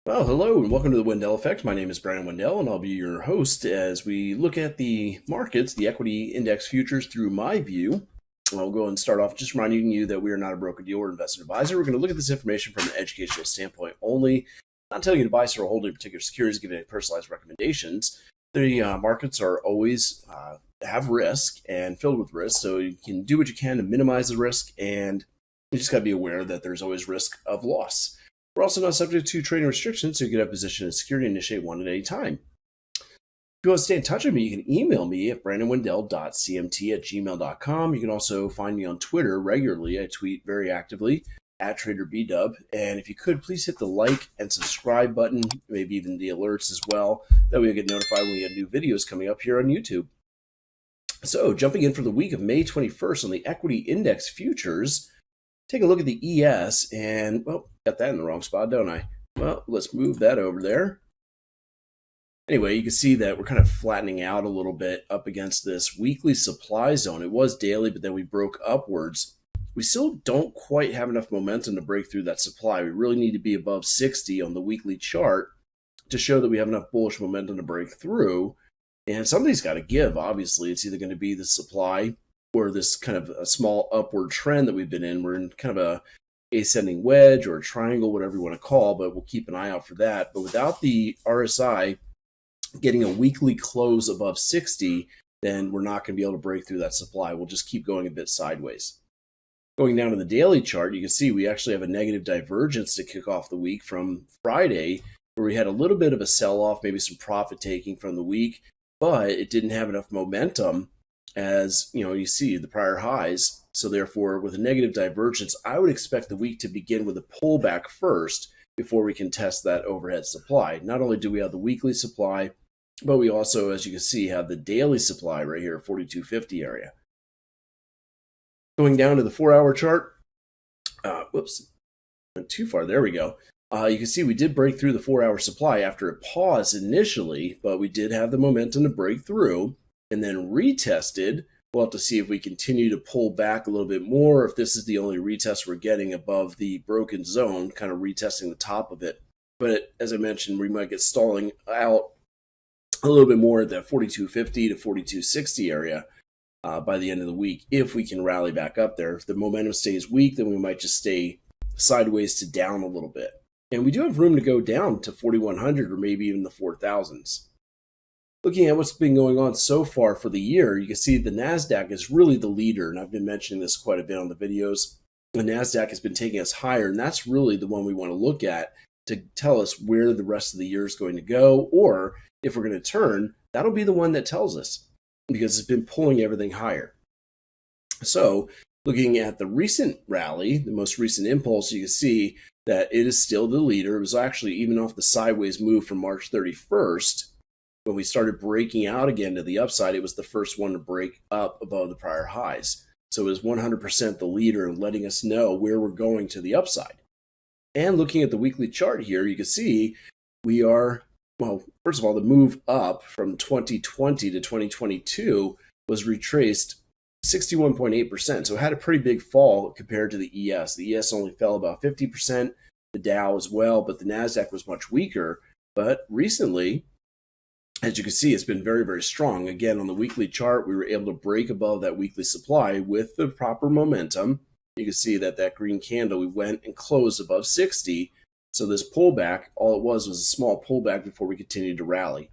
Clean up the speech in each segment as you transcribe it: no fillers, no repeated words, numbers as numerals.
Well, hello and welcome to the Wendell Effect. My name is Brian Wendell and I'll be your host as we look at the markets, the equity index futures through my view. I'll go and start off just reminding you that we are not a broker-dealer or investment advisor. We're going to look at this information from an educational standpoint only, not telling you to buy or hold any particular securities, giving any personalized recommendations. The markets are always have risk and filled with risk, so you can do what you can to minimize the risk, and you just got to be aware that there's always risk of loss. We're also not subject to trading restrictions, so you can have position in security and initiate one at any time. If you want to stay in touch with me, you can email me at brandonwendell.cmt@gmail.com. You can also find me on Twitter regularly. I tweet very actively at TraderBdub. And if you could, please hit the like and subscribe button, maybe even the alerts as well. That way you'll get notified when we have new videos coming up here on YouTube. So jumping in for the week of May 21st on the equity index futures, take a look at the ES and, well, got that in the wrong spot, don't I? Well, let's move that over there. Anyway, you can see that we're kind of flattening out a little bit up against this weekly supply zone. It was daily, but then we broke upwards. We still don't quite have enough momentum to break through that supply. We really need to be above 60 on the weekly chart to show that we have enough bullish momentum to break through. And something's got to give, obviously. It's either going to be the supply or this kind of a small upward trend that we've been in. We're in kind of a ascending wedge or a triangle, whatever you want to call, but we'll keep an eye out for that. But without the RSI getting a weekly close above 60, then we're not going to be able to break through that supply. We'll just keep going a bit sideways. Going down to the daily chart, you can see we actually have a negative divergence to kick off the week from Friday, where we had a little bit of a sell-off, maybe some profit taking from the week, but it didn't have enough momentum as you see the prior highs. So therefore, with a negative divergence, I would expect the week to begin with a pullback first before we can test that overhead supply. Not only do we have the weekly supply, but we also, as you can see, have the daily supply right here, 4250 area. Going down to the 4-hour chart, whoops, went too far, there we go. You can see we did break through the 4-hour supply after a pause initially, but we did have the momentum to break through and then retested. We'll have to see if we continue to pull back a little bit more, if this is the only retest we're getting above the broken zone, kind of retesting the top of it. But as I mentioned, we might get stalling out a little bit more at that 4250 to 4260 area by the end of the week, if we can rally back up there. If the momentum stays weak, then we might just stay sideways to down a little bit. And we do have room to go down to 4100 or maybe even the 4000s. Looking at what's been going on so far for the year, you can see the NASDAQ is really the leader, and I've been mentioning this quite a bit on the videos. The NASDAQ has been taking us higher, and that's really the one we want to look at to tell us where the rest of the year is going to go, or if we're going to turn, that'll be the one that tells us, because it's been pulling everything higher. So looking at the recent rally, the most recent impulse, you can see that it is still the leader. It was actually even off the sideways move from March 31st. When we started breaking out again to the upside, it was the first one to break up above the prior highs. So it was 100% the leader in letting us know where we're going to the upside. And looking at the weekly chart here, you can see we are, well, first of all, the move up from 2020 to 2022 was retraced 61.8%. So it had a pretty big fall compared to the ES. The ES only fell about 50%, the Dow as well, but the NASDAQ was much weaker. But recently, as you can see, it's been very, very strong. Again, on the weekly chart, we were able to break above that weekly supply with the proper momentum. You can see that that green candle, we went and closed above 60. So this pullback, all it was a small pullback before we continued to rally.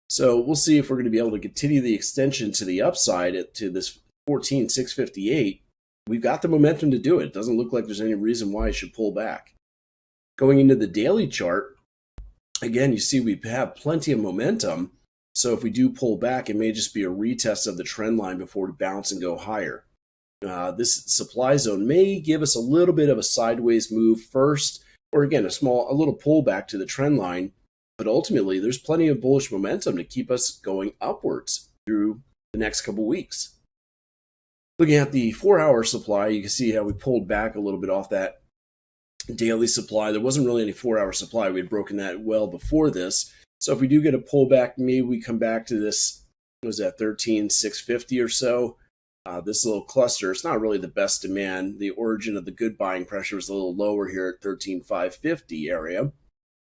So we'll see if we're going to be able to continue the extension to the upside to this 14,658. We've got the momentum to do it. It doesn't look like there's any reason why it should pull back. Going into the daily chart, again, you see we have plenty of momentum. So if we do pull back, it may just be a retest of the trend line before we bounce and go higher. This supply zone may give us a little bit of a sideways move first, or again, a little pullback to the trend line. But ultimately, there's plenty of bullish momentum to keep us going upwards through the next couple weeks. Looking at the 4-hour supply, you can see how we pulled back a little bit off that daily supply. There wasn't really any 4-hour supply. We had broken that well before this. So if we do get a pullback, maybe we come back to this, what was that, 13,650 or so. This little cluster, it's not really the best demand. The origin of the good buying pressure is a little lower here at 13,550 area.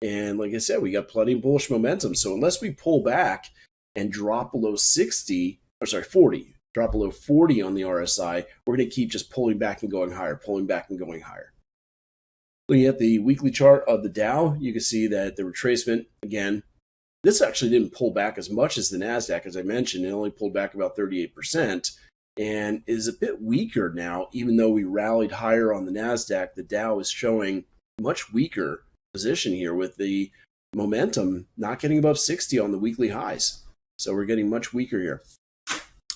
And like I said, we got plenty of bullish momentum. So unless we pull back and drop below 60, or sorry, 40, drop below 40 on the RSI, we're going to keep just pulling back and going higher, pulling back and going higher. Looking at the weekly chart of the Dow, you can see that the retracement, again, this actually didn't pull back as much as the NASDAQ. As I mentioned, it only pulled back about 38% and is a bit weaker now. Even though we rallied higher on the NASDAQ, the Dow is showing much weaker position here with the momentum not getting above 60 on the weekly highs. So we're getting much weaker here.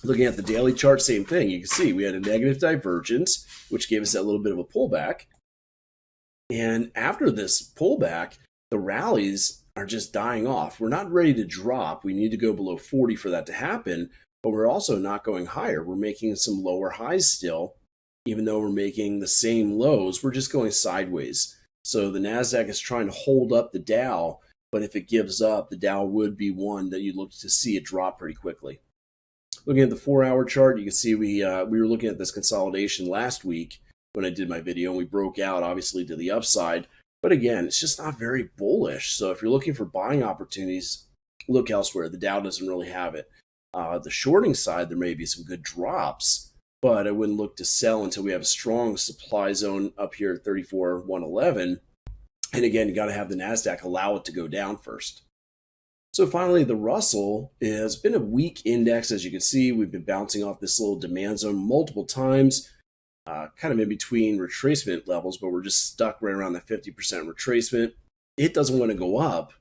Looking at the daily chart, same thing. You can see we had a negative divergence, which gave us that little bit of a pullback. And after this pullback, the rallies are just dying off. We're not ready to drop. We need to go below 40 for that to happen, but we're also not going higher. We're making some lower highs still, even though we're making the same lows. We're just going sideways. So the NASDAQ is trying to hold up the Dow, but if it gives up, the Dow would be one that you'd look to see it drop pretty quickly. Looking at the 4-hour chart, you can see we were looking at this consolidation last week when I did my video, and we broke out obviously to the upside. But again, it's just not very bullish. So if you're looking for buying opportunities, look elsewhere. The Dow doesn't really have it. The shorting side, there may be some good drops, but I wouldn't look to sell until we have a strong supply zone up here at 34,111. And again, you got to have the NASDAQ allow it to go down first. So finally, the Russell has been a weak index. As you can see, we've been bouncing off this little demand zone multiple times, kind of in between retracement levels, but we're just stuck right around the 50% retracement. It doesn't want to go up,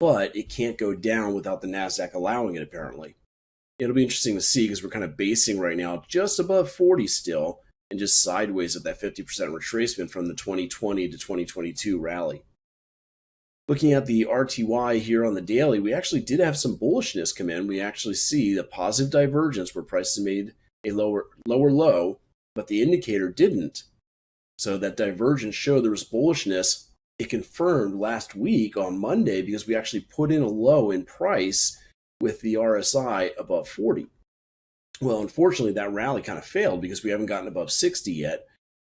but it can't go down without the NASDAQ allowing it, apparently. It'll be interesting to see because we're kind of basing right now just above 40 still and just sideways at that 50% retracement from the 2020 to 2022 rally. Looking at the RTY here on the daily, we actually did have some bullishness come in. We actually see the positive divergence where prices made a lower low, but the indicator didn't. So that divergence showed there was bullishness. It confirmed last week on Monday because we actually put in a low in price with the RSI above 40. Well, unfortunately, that rally kind of failed because we haven't gotten above 60 yet.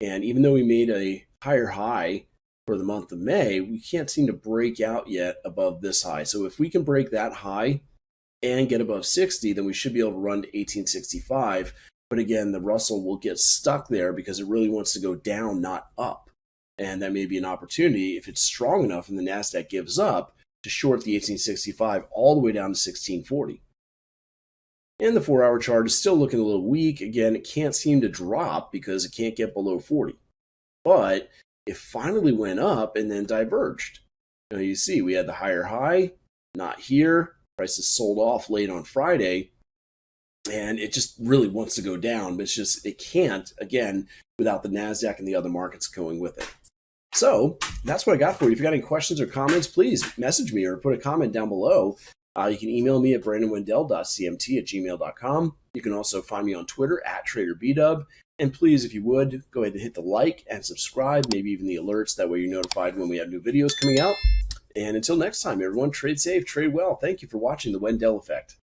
And even though we made a higher high for the month of May, we can't seem to break out yet above this high. So if we can break that high and get above 60, then we should be able to run to 1865. But again, the Russell will get stuck there because it really wants to go down, not up. And that may be an opportunity, if it's strong enough and the NASDAQ gives up, to short the 1865 all the way down to 1640. And the 4-hour chart is still looking a little weak. Again, it can't seem to drop because it can't get below 40. But it finally went up and then diverged. Now you see we had the higher high, not here. Prices sold off late on Friday. And it just really wants to go down, but it can't, again, without the NASDAQ and the other markets going with it. So that's what I got for you. If you got any questions or comments, please message me or put a comment down below. You can email me at brandonwendell.cmt@gmail.com. You can also find me on Twitter at TraderBdub. And please, if you would, go ahead and hit the like and subscribe, maybe even the alerts. That way you're notified when we have new videos coming out. And until next time, everyone, trade safe, trade well. Thank you for watching the Wendell Effect.